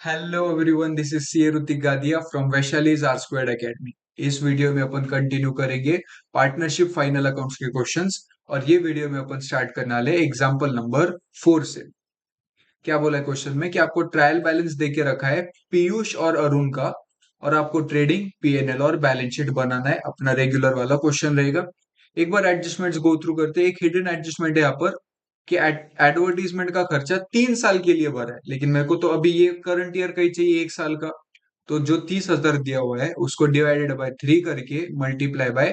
Hello everyone, this is C Hritik Gadia from Vaishali's R squared academy. इस video में अपन continue करेंगे पार्टनरशिप फाइनल अकाउंट्स के क्वेश्चंस। और ये वीडियो में अपन स्टार्ट करने वाले एग्जांपल नंबर 4 से। क्या बोला है क्वेश्चन में कि आपको ट्रायल बैलेंस दे के रखा है पीयूष और अरुण का, और आपको ट्रेडिंग पीएनएल और बैलेंस शीट बनाना है। अपना रेगुलर वाला क्वेश्चन रहेगा। एक बार एडजस्टमेंट्स गो थ्रू करते हैं। एक हिडन एडजस्टमेंट है यहाँ पर कि एडवर्टीजमेंट का खर्चा 3 साल के लिए भरा है, लेकिन मेरे को तो अभी ये करंट ईयर का ही चाहिए 1 साल का। तो जो 30,000 दिया हुआ है उसको डिवाइडेड बाय 3 करके मल्टीप्लाई बाय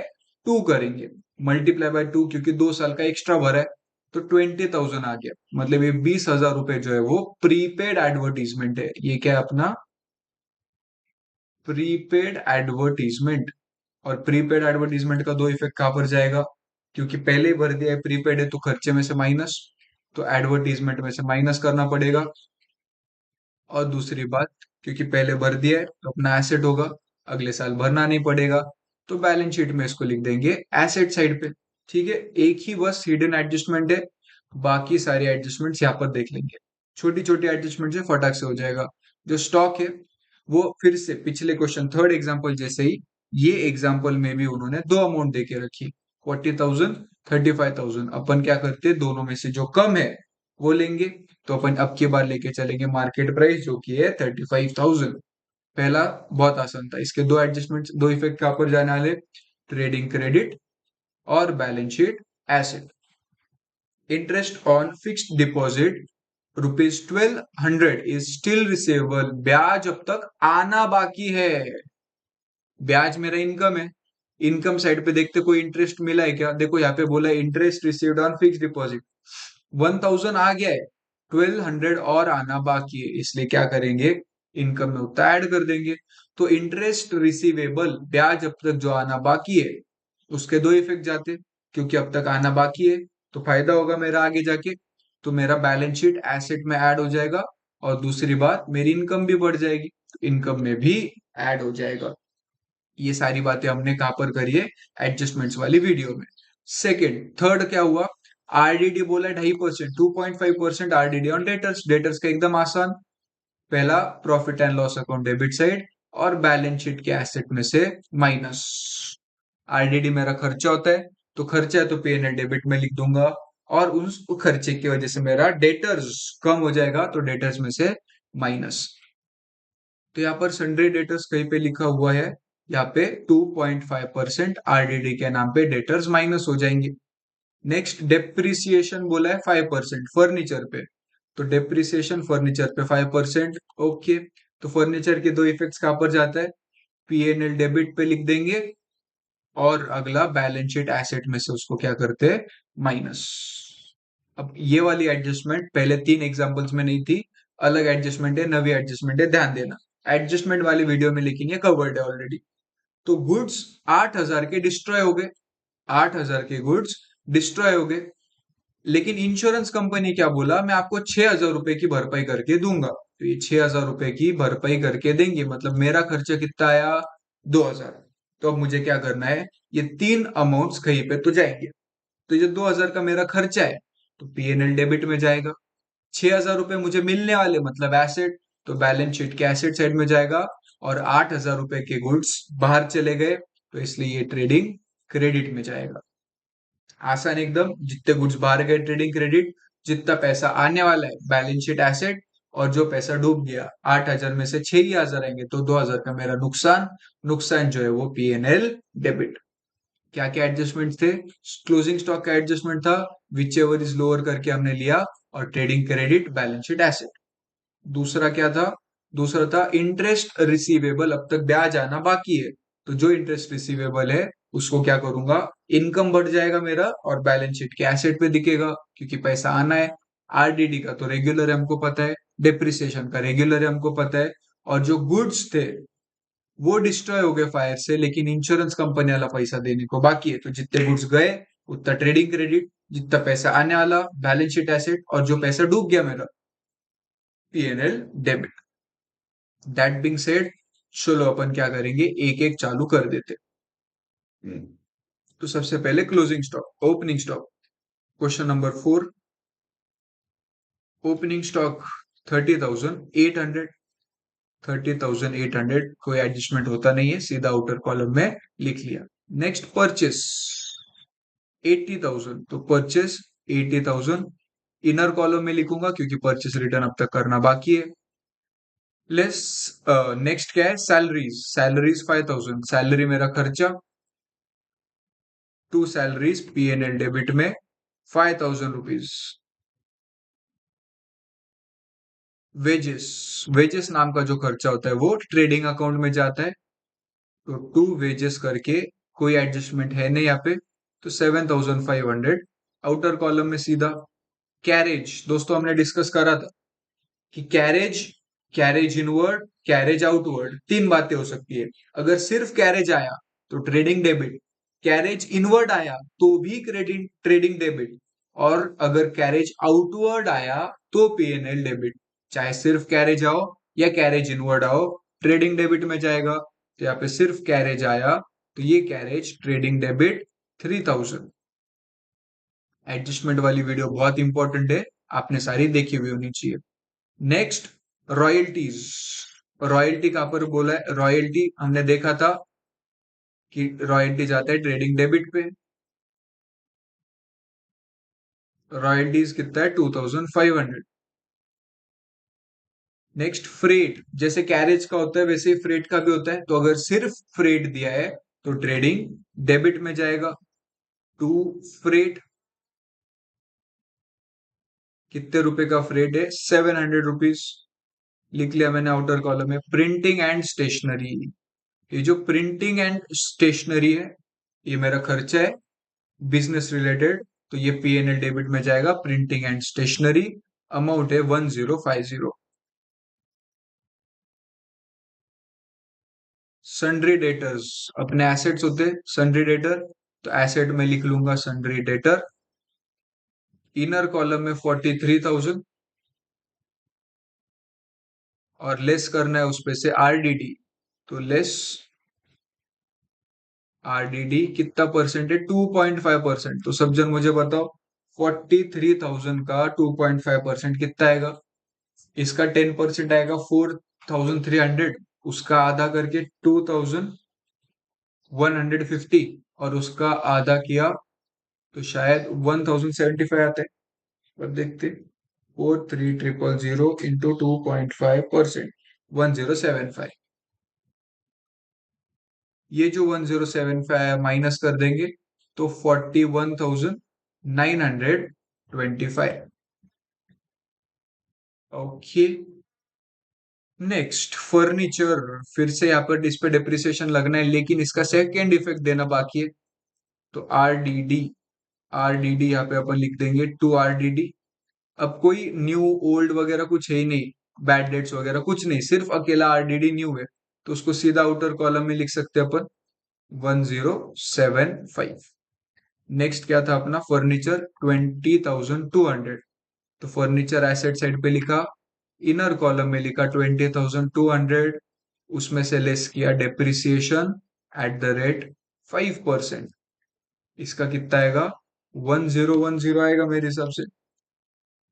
2 करेंगे। मल्टीप्लाई बाय 2 क्योंकि 2 साल का एक्स्ट्रा भरा है, तो 20,000 आ गया। मतलब ये 20,000 रुपए जो है वो प्रीपेड एडवर्टीजमेंट है। ये क्या है अपना प्रीपेड एडवर्टीजमेंट। और प्रीपेड एडवर्टीजमेंट का दो इफेक्ट कहां पर जाएगा, क्योंकि पहले ही भर दिया है प्रीपेड है तो खर्चे में से माइनस, तो एडवर्टीजमेंट में से माइनस करना पड़ेगा। और दूसरी बात, क्योंकि पहले भर दिया है तो अपना एसेट होगा, अगले साल भरना नहीं पड़ेगा, तो बैलेंस शीट में इसको लिख देंगे एसेट साइड पे। ठीक है, एक ही बस हिडन एडजस्टमेंट है, बाकी सारे एडजस्टमेंट्स यहाँ पर देख लेंगे। छोटी छोटी एडजस्टमेंट से फटाक से हो जाएगा। जो स्टॉक है वो फिर से पिछले क्वेश्चन थर्ड एग्जाम्पल जैसे ही ये एग्जाम्पल में भी उन्होंने दो अमाउंट देके रखी, 40,000, 35,000। अपन क्या करते, दोनों में से जो कम है वो लेंगे। तो अपन अब की बार लेके चलेंगे मार्केट प्राइस जो कि है 35,000। पहला बहुत आसान था, इसके दो एडजस्टमेंट दो इफेक्ट कहां पर जाने वाले, ट्रेडिंग क्रेडिट और balance sheet asset. Interest on fixed deposit ₹1,200 is still receivable. ब्याज अब तक आना बाकी है। ब्याज मेरा इनकम है, इनकम साइड पे देखते कोई इंटरेस्ट मिला है क्या। देखो यहाँ पे बोला interest received on fix deposit, 1,000 आ गया है, 1,200 और आना बाकी है, इसलिए क्या करेंगे, इनकम में उतना ऐड कर देंगे। तो इंटरेस्ट रिसीवेबल, ब्याज अब तक जो आना बाकी है उसके दो इफेक्ट जाते, क्योंकि अब तक आना बाकी है तो फायदा होगा मेरा आगे जाके। तो मेरा बैलेंस शीट एसेट में ऐड हो जाएगा, और दूसरी बात मेरी इनकम भी बढ़ जाएगी, तो इनकम में भी ऐड हो जाएगा। ये सारी बातें हमने कहां पर करी है, एडजस्टमेंट्स वाली वीडियो में। सेकंड थर्ड क्या हुआ, आरडीडी बोला 2.5%, 2.5% आरडीडी ऑन डेटर्स। डेटर्स का एकदम आसान, पहला profit and loss account debit side और बैलेंस शीट के एसेट में से माइनस। आरडीडी मेरा खर्चा होता है, तो खर्चा है तो पीएनएल डेबिट में लिख दूंगा, और उस खर्चे की वजह से मेरा डेटर्स कम हो जाएगा, तो डेटर्स में से माइनस। तो यहाँ पर सन्ड्री डेटर्स कहीं पे लिखा हुआ है, यहाँ पे 2.5% आरडीडी के नाम पे डेटर्स माइनस हो जाएंगे। नेक्स्ट डेप्रिसिएशन बोला है 5% फर्नीचर पे, तो डेप्रिसिएशन फर्नीचर पे 5%। ओके, तो फर्नीचर के दो इफेक्ट्स कहां पर जाता है, पीएनएल डेबिट पे लिख देंगे, और अगला बैलेंस शीट एसेट में से उसको क्या करते हैं, माइनस। अब ये वाली एडजस्टमेंट पहले 3 एग्जांपल्स में नहीं थी, अलग एडजस्टमेंट है, नवी एडजस्टमेंट है, ध्यान देना। एडजस्टमेंट वाली वीडियो में लिखेंगे, कवर्ड है ऑलरेडी। तो गुड्स 8,000 के डिस्ट्रॉय हो गए, 8,000 के गुड्स डिस्ट्रॉय हो गए, लेकिन इंश्योरेंस कंपनी क्या बोला, मैं आपको 6,000 रुपए की भरपाई करके दूंगा। तो ये 6,000 रुपए की भरपाई करके देंगे, मतलब मेरा खर्चा कितना आया, 2,000। तो अब मुझे क्या करना है, ये तीन अमाउंट्स कहीं पे तो जाएंगे। तो ये 2,000 का मेरा खर्चा है, तो पीएनएल डेबिट में जाएगा। 6,000 रुपए मुझे मिलने वाले मतलब एसेट, तो बैलेंस शीट के एसेट साइड में जाएगा। और 8,000 रुपए के गुड्स बाहर चले गए, तो इसलिए ये ट्रेडिंग क्रेडिट में जाएगा। आसान एकदम, जितने गुड्स बाहर गए ट्रेडिंग क्रेडिट, जितना पैसा आने वाला है बैलेंस शीट एसेट, और जो पैसा डूब गया 8,000 में से 6,000 आएंगे, तो 2,000 का मेरा नुकसान। नुकसान जो है वो पीएनएल डेबिट। क्या क्या एडजस्टमेंट थे, क्लोजिंग स्टॉक का एडजस्टमेंट था, विच एवर इज लोअर करके हमने लिया, और trading credit balance sheet asset. दूसरा क्या था, दूसरा था इंटरेस्ट रिसीवेबल, अब तक ब्याज आना बाकी है, तो जो इंटरेस्ट रिसीवेबल है उसको क्या करूंगा, इनकम बढ़ जाएगा मेरा, और बैलेंस शीट के एसेट पे दिखेगा क्योंकि पैसा आना है। आरडीडी का तो रेगुलर है हमको पता है, डेप्रिसिएशन का रेगुलर है हमको पता है। और जो गुड्स थे वो डिस्ट्रॉय हो गए फायर से, लेकिन इंश्योरेंस कंपनी वाला पैसा देने को बाकी है, तो जितने गुड्स गए उतना ट्रेडिंग क्रेडिट, जितना पैसा आने वाला बैलेंस शीट एसेट, और जो पैसा डूब गया मेरा PNL debit. That being said, चलो अपन क्या करेंगे, एक एक चालू कर देते। तो सबसे पहले closing stock, opening stock, question number 4। Opening stock 30,800, 30,800, कोई एडजस्टमेंट होता नहीं है, सीधा आउटर कॉलम में लिख लिया। नेक्स्ट परचेस 80,000, तो परचेस 80,000 इनर कॉलम में लिखूंगा क्योंकि परचेस रिटर्न अब तक करना बाकी है। लेस नेक्स्ट क्या है, सैलरीज, सैलरीज 5,000, सैलरी मेरा खर्चा, टू सैलरीज पीएनएल डेबिट में 5,000 रुपीज। वेजेस, वेजेस नाम का जो खर्चा होता है वो ट्रेडिंग अकाउंट में जाता है, तो टू वेजेस करके कोई एडजस्टमेंट है नहीं यहाँ पे, तो 7,500 आउटर कॉलम में सीधा। कैरेज दोस्तों हमने डिस्कस करा था कि carriage, carriage inward, carriage outward, तीन बातें हो सकती है। अगर सिर्फ कैरेज आया तो ट्रेडिंग डेबिट, कैरेज इनवर्ड आया तो भी क्रेडिट ट्रेडिंग डेबिट, और अगर कैरेज आउटवर्ड आया तो पीएनएल डेबिट। चाहे सिर्फ कैरेज आओ या कैरेज इनवर्ड आओ, ट्रेडिंग डेबिट में जाएगा। तो यहाँ पे सिर्फ कैरेज आया तो ये कैरेज ट्रेडिंग डेबिट 3,000। एडजस्टमेंट वाली वीडियो बहुत इंपॉर्टेंट है, आपने सारी देखी हुई होनी चाहिए। नेक्स्ट रॉयल्टीज, रॉयल्टी कहां पर बोला है, रॉयल्टी हमने देखा था कि रॉयल्टी जाता है ट्रेडिंग डेबिट पे, रॉयल्टीज कितना है 2,500। नेक्स्ट फ्रेट, जैसे कैरेज का होता है वैसे ही फ्रेट का भी होता है, तो अगर सिर्फ फ्रेट दिया है तो ट्रेडिंग डेबिट में जाएगा। टू फ्रेट, कितने रुपए का फ्रेट है, 700 रुपीज, लिख लिया मैंने आउटर कॉलम में। प्रिंटिंग एंड स्टेशनरी, ये जो प्रिंटिंग एंड स्टेशनरी है ये मेरा खर्चा है बिजनेस रिलेटेड, तो ये पीएनएल डेबिट में जाएगा। प्रिंटिंग एंड स्टेशनरी अमाउंट है 1050। सन्ड्री डेटर्स अपने एसेट्स होते हैं, सन्ड्री डेटर, तो एसेट में लिख लूंगा सन्ड्री डेटर। इनर कॉलम में 43,000 और लेस करना है उस पे से आरडीडी, तो लेस आरडीडी कितना परसेंट है, 2.5%। तो सब जन मुझे बताओ 43,000 का 2.5% कितना आएगा। इसका 10% आएगा 4,300, उसका आधा करके 2,150, और उसका आधा किया तो शायद 1,075 आता है, पर देखते। 43,000 इंटू 2.5%, 1075। ये जो 1075 माइनस कर देंगे तो 41,925। ओके। नेक्स्ट फर्नीचर, फिर से यहाँ पर इस पे डिप्रिसिएशन लगना है लेकिन इसका सेकेंड इफेक्ट देना बाकी है, तो आरडीडी, आरडीडी यहाँ पे अपन लिख देंगे 2 आरडीडी। अब कोई न्यू ओल्ड वगैरह कुछ है ही नहीं, बैड डेट्स वगैरह कुछ नहीं, सिर्फ अकेला आरडीडी न्यू है, तो उसको सीधा आउटर कॉलम में लिख सकते हैं अपन 1075। नेक्स्ट क्या था अपना, फर्नीचर 20,200, तो फर्नीचर एसेट साइड पे लिखा, इनर कॉलम में लिखा 20,200, उसमें से लेस किया डेप्रिसिएशन एट द रेट 5%। इसका कितना आएगा, 1010 आएगा मेरे हिसाब से।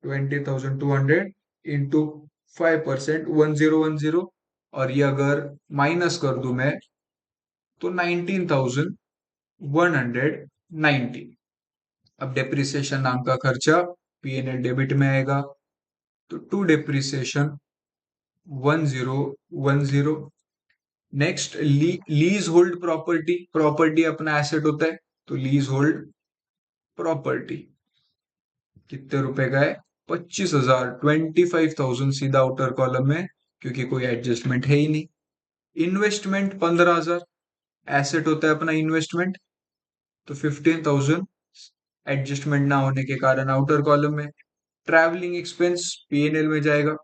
20,200 इंटू 5%, 1010, और ये अगर माइनस कर दूं मैं तो 19,190। अब डेप्रिसिएशन नाम का खर्चा पीएनएल डेबिट में आएगा, तो to depreciation 1010। Next leasehold property, property अपना एसेट होता है, तो लीज होल्ड प्रॉपर्टी कितने रुपए का है, 25,000, 25,000 सीधा आउटर कॉलम में, क्योंकि कोई एडजस्टमेंट है ही नहीं। इन्वेस्टमेंट 15,000, एसेट होता है अपना इन्वेस्टमेंट, तो 15,000 एडजस्टमेंट ना होने के कारण आउटर कॉलम में। ट्रैवलिंग एक्सपेंस पीएनएल में जाएगा,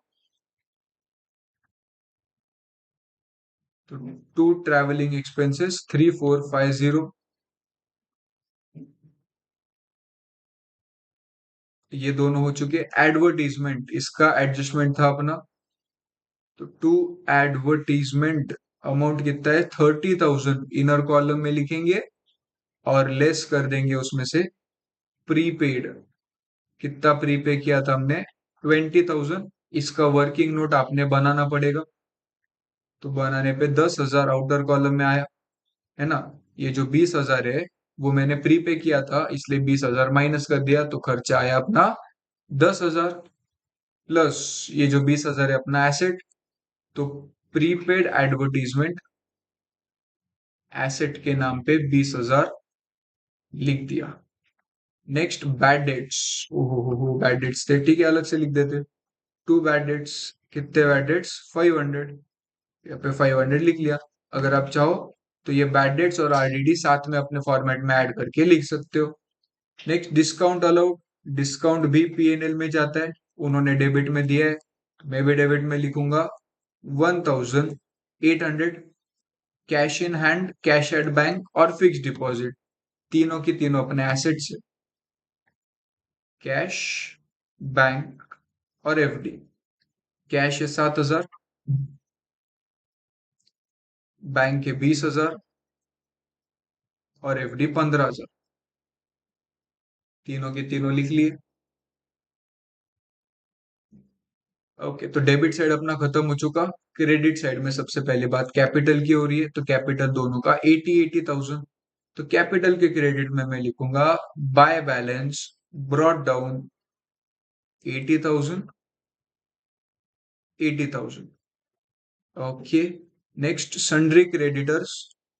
तो टू ट्रैवलिंग एक्सपेंसेस 3,450। ये दोनों हो चुके। एडवर्टीजमेंट, इसका एडजस्टमेंट था अपना, तो टू एडवर्टीजमेंट अमाउंट कितना है 30,000, इनर कॉलम में लिखेंगे और लेस कर देंगे उसमें से प्रीपेड। कितना प्रीपे किया था हमने, 20,000। इसका वर्किंग नोट आपने बनाना पड़ेगा, तो बनाने पे 10,000 आउटर कॉलम में आया, है ना। ये जो 20,000 है वो मैंने प्रीपे किया था, इसलिए 20,000 माइनस कर दिया, तो खर्चा आया अपना 10,000। प्लस ये जो 20,000 है अपना एसेट, तो प्रीपेड एडवर्टीजमेंट एसेट के नाम पे 20,000 लिख दिया। नेक्स्ट बैड डेट्स, ओहो बैड डेट्स थे, ठीक है अलग से लिख देते। टू बैड डेट्स, कितने बैड डेट्स, 500, यहाँ पे 500 लिख लिया। अगर आप चाहो तो ये बैड डेट्स और आरडीडी साथ में अपने फॉर्मेट में ऐड करके लिख सकते हो। नेक्स्ट डिस्काउंट अलाउड, डिस्काउंट भी पीएनएल में जाता है, उन्होंने डेबिट में दिया है, मैं भी डेबिट में लिखूंगा 1,800। Cash in hand, cash at bank और फिक्स डिपॉजिट, तीनों की तीनों अपने एसेट्स है। कैश, बैंक और एफडी। कैश है 7,000, बैंक के 20,000 और एफडी 15,000, तीनों के तीनों लिख लिए। ओके, तो डेबिट साइड अपना खत्म हो चुका। क्रेडिट साइड में सबसे पहले बात कैपिटल की हो रही है, तो कैपिटल दोनों का 80,000। तो कैपिटल के क्रेडिट में मैं लिखूंगा by balance brought down 80,000, 80,000। Okay, next sundry creditors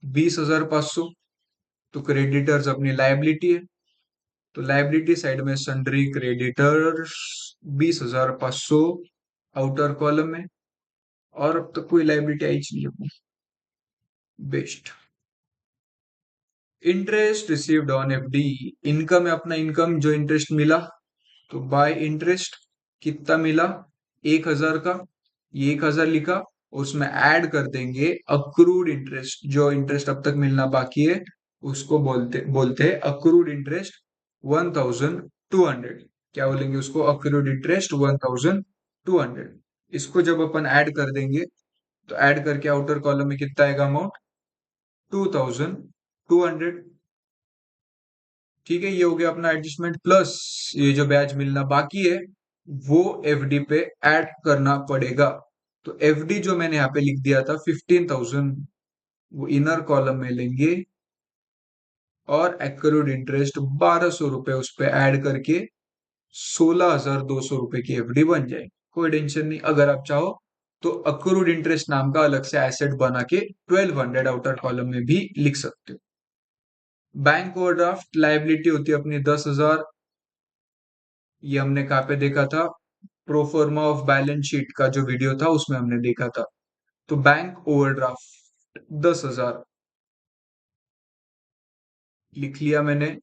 20,500। तो क्रेडिटर्स अपनी लायबिलिटी है, तो लायबिलिटी साइड में सन्ड्री क्रेडिटर्स 20,500 आउटर कॉलम में। और अब तक कोई लायबिलिटी आई नहीं, best. Interest received on FD, income है अपना, इनकम जो इंटरेस्ट मिला, तो बाय इंटरेस्ट कितना मिला, 1,000 का, ये 1,000 लिखा। उसमें ऐड कर देंगे अक्रूड इंटरेस्ट, जो इंटरेस्ट अब तक मिलना बाकी है उसको बोलते बोलते हैं अक्रूड इंटरेस्ट 1,200। क्या बोलेंगे उसको, अक्रूड इंटरेस्ट 1,200। इसको जब अपन ऐड कर देंगे, तो ऐड करके आउटर कॉलम में कितना आएगा अमाउंट, 2,200। ठीक है, ये हो गया अपना एडजस्टमेंट। प्लस ये जो ब्याज मिलना बाकी है वो एफडी पे ऐड करना पड़ेगा। तो एफडी जो मैंने यहाँ पे लिख दिया था 15,000, वो इनर कॉलम में लेंगे और एक्रूड इंटरेस्ट 1,200 रुपए उस पे ऐड करके 16,200 रुपए की एफडी बन जाएगी। कोई टेंशन नहीं, अगर आप चाहो तो अक्रूड इंटरेस्ट नाम का अलग से एसेट बना के 1,200 आउटर कॉलम में भी लिख सकते हो। बैंक ओवरड्राफ्ट लायबिलिटी होती है अपनी 10,000। ये हमने कहाँ पे देखा था, प्रोफॉर्मा ऑफ बैलेंस शीट का जो वीडियो था उसमें हमने देखा था। तो बैंक ओवरड्राफ्ट 10,000 लिख लिया मैंने।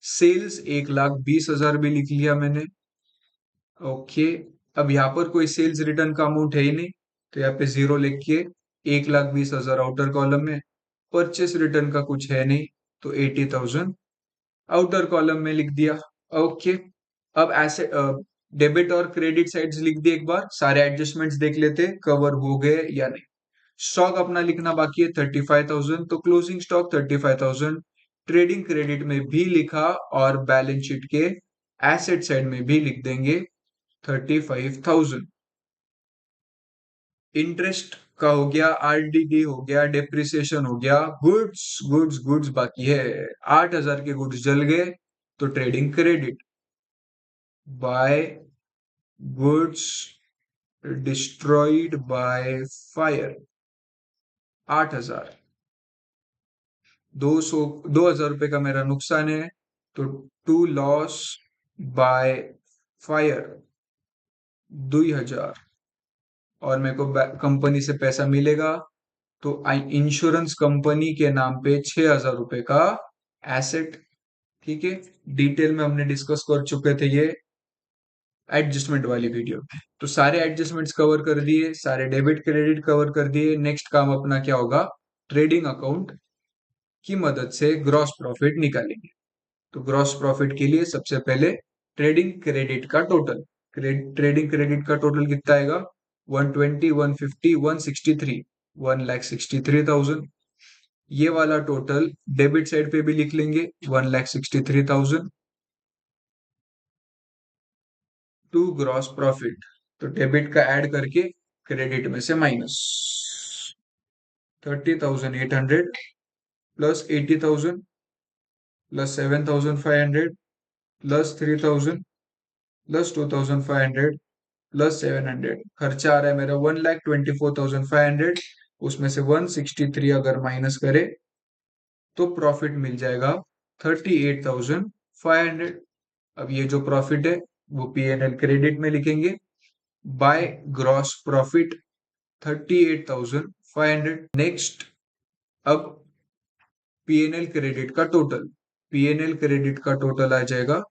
सेल्स 1,20,000 भी लिख लिया मैंने। ओके, अब यहाँ पर कोई सेल्स रिटर्न का अमाउंट है ही नहीं, तो यहाँ पे जीरो लिख के 1,20,000 आउटर कॉलम में। परचेस रिटर्न का कुछ है नहीं, तो 80,000 आउटर कॉलम में लिख दिया। ओके, अब ऐसे डेबिट और क्रेडिट साइड्स लिख दिए, एक बार सारे एडजस्टमेंट्स देख लेते कवर हो गए या नहीं। स्टॉक अपना लिखना बाकी है 35,000, तो क्लोजिंग स्टॉक 35,000। ट्रेडिंग क्रेडिट में भी लिखा और बैलेंस शीट के एसेट साइड में भी लिख देंगे 35,000। इंटरेस्ट का हो गया, आरडीडी हो गया, डेप्रिसिएशन हो गया, गुड्स गुड्स गुड्स बाकी है। 8,000 के गुड्स जल गए, तो trading credit by goods destroyed by fire 8,000। 2,000 रुपए का मेरा नुकसान है, तो टू लॉस बाय फायर 2,000। और मेरे को कंपनी से पैसा मिलेगा, तो इंश्योरेंस कंपनी के नाम पे 6,000 रुपए का एसेट। ठीक है, डिटेल में हमने डिस्कस कर चुके थे ये एडजस्टमेंट वाली वीडियो में। तो सारे एडजस्टमेंट्स कवर कर दिए, सारे डेबिट क्रेडिट कवर कर दिए। नेक्स्ट काम अपना क्या होगा, ट्रेडिंग अकाउंट की मदद से ग्रॉस प्रॉफिट निकालेंगे। तो ग्रॉस प्रॉफिट के लिए सबसे पहले ट्रेडिंग क्रेडिट का टोटल, ट्रेडिंग क्रेडिट का टोटल कितना आएगा, 120, 150, 163, 1,63,000। ये वाला टोटल डेबिट साइड पे भी लिख लेंगे 1,63,000 टू ग्रॉस प्रॉफिट। तो डेबिट का ऐड करके क्रेडिट में से minus. 30,800 plus 80,000 plus 7,500 plus 3,000 plus 2,500 plus 700। खर्चा आ रहा है मेरा 1,24,500, उसमें से 163 अगर माइनस करे तो प्रॉफिट मिल जाएगा 38,500। अब ये जो प्रॉफिट है वो P&L क्रेडिट में लिखेंगे, बाय ग्रॉस प्रॉफिट 38,500। नेक्स्ट, अब P&L क्रेडिट का टोटल, P&L क्रेडिट का टोटल आ जाएगा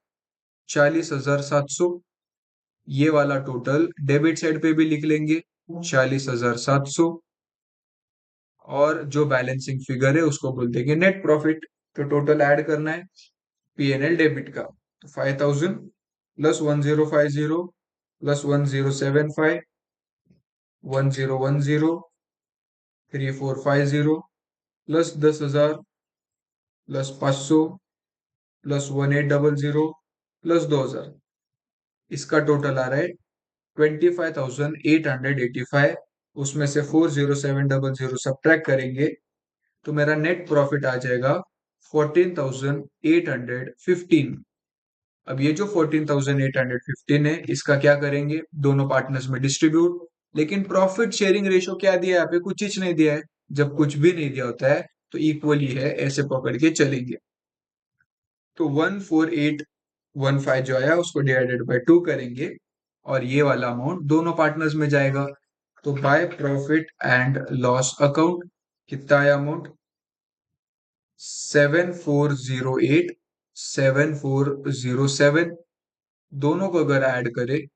40,700। ये वाला टोटल डेबिट साइड पे भी लिख लेंगे 40,700, और जो बैलेंसिंग फिगर है उसको बोल देंगे नेट प्रॉफिट। तो टोटल ऐड करना है P&L डेबिट का, तो 5,000 plus 1050 plus 1075 1010 3450 plus 10,000 plus 500 plus 1800 plus 2,000। इसका टोटल आ रहा है 25,885। उसमें से 40700 सब्ट्रैक्ट करेंगे तो मेरा नेट प्रॉफिट आ जाएगा 14,815। अब ये जो 14,815 है इसका क्या करेंगे, दोनों पार्टनर्स में डिस्ट्रीब्यूट। लेकिन प्रॉफिट शेयरिंग रेशो क्या दिया है यहाँ पे, कुछ चीज नहीं दिया है। जब कुछ भी नहीं दिया होता है तो इक्वली है, ऐसे पकड़ के चलेंगे। तो 14815 जो आया उसको डिवाइडेड बाय 2 करेंगे और ये वाला अमाउंट दोनों पार्टनर्स में जाएगा। तो by profit and loss account कितना आया अमाउंट, 7408 7407। दोनों को अगर ऐड करें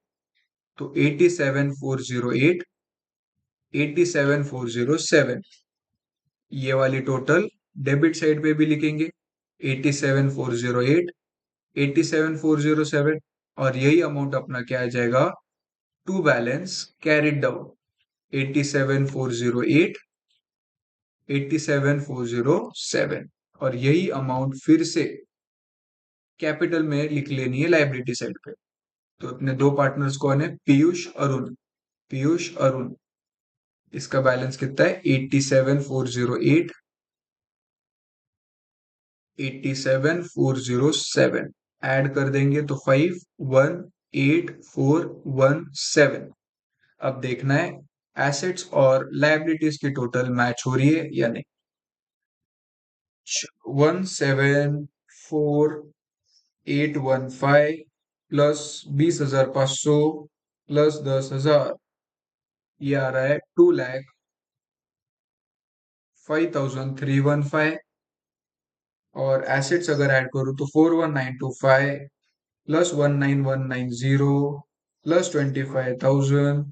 तो 87,408 87,407। ये वाली टोटल डेबिट साइड पे भी लिखेंगे 87,408 87,407, और यही अमाउंट अपना क्या आ जाएगा टू बैलेंस कैरिड डाउन 87,408 87,407। और यही अमाउंट फिर से कैपिटल में लिख लेनी है लाइबिलिटी साइड पे। तो अपने दो पार्टनर्स कौन है, पीयूष अरुण, पीयूष अरुण। इसका बैलेंस कितना है 87,408 87,407। ऐड कर देंगे तो 51,8,417। अब देखना है एसेट्स और लायबिलिटीज की टोटल मैच हो रही है या नहीं। 17,4,815 प्लस 20,500 प्लस 10,000, ये आ रहा है 2,05,315। और एसेट्स अगर ऐड करूं तो 41,925 plus 19,190 plus 25,000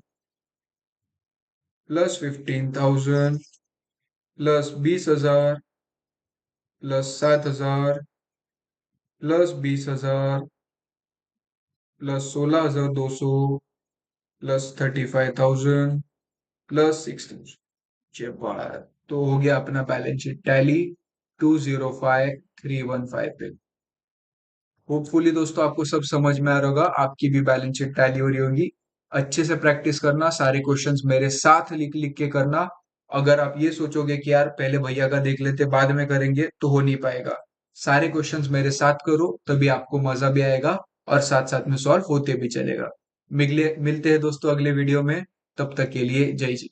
plus 15,000 plus 20,000 plus 7,000 plus 20,000 plus 16,200 plus 35,000 plus 6,000। तो हो गया अपना बैलेंस शीट टैली 205,315 पे। होपफुली दोस्तों आपको सब समझ में आ रहा होगा, आपकी भी बैलेंस शीट टैली हो रही होगी। अच्छे से प्रैक्टिस करना, सारे क्वेश्चंस मेरे साथ लिख लिख के करना। अगर आप ये सोचोगे कि यार पहले भैया का देख लेते बाद में करेंगे, तो हो नहीं पाएगा। सारे क्वेश्चंस मेरे साथ करो तभी आपको मजा भी आएगा और साथ साथ में सॉल्व होते भी चलेगा। मिलते हैं दोस्तों अगले वीडियो में, तब तक के लिए जय जी।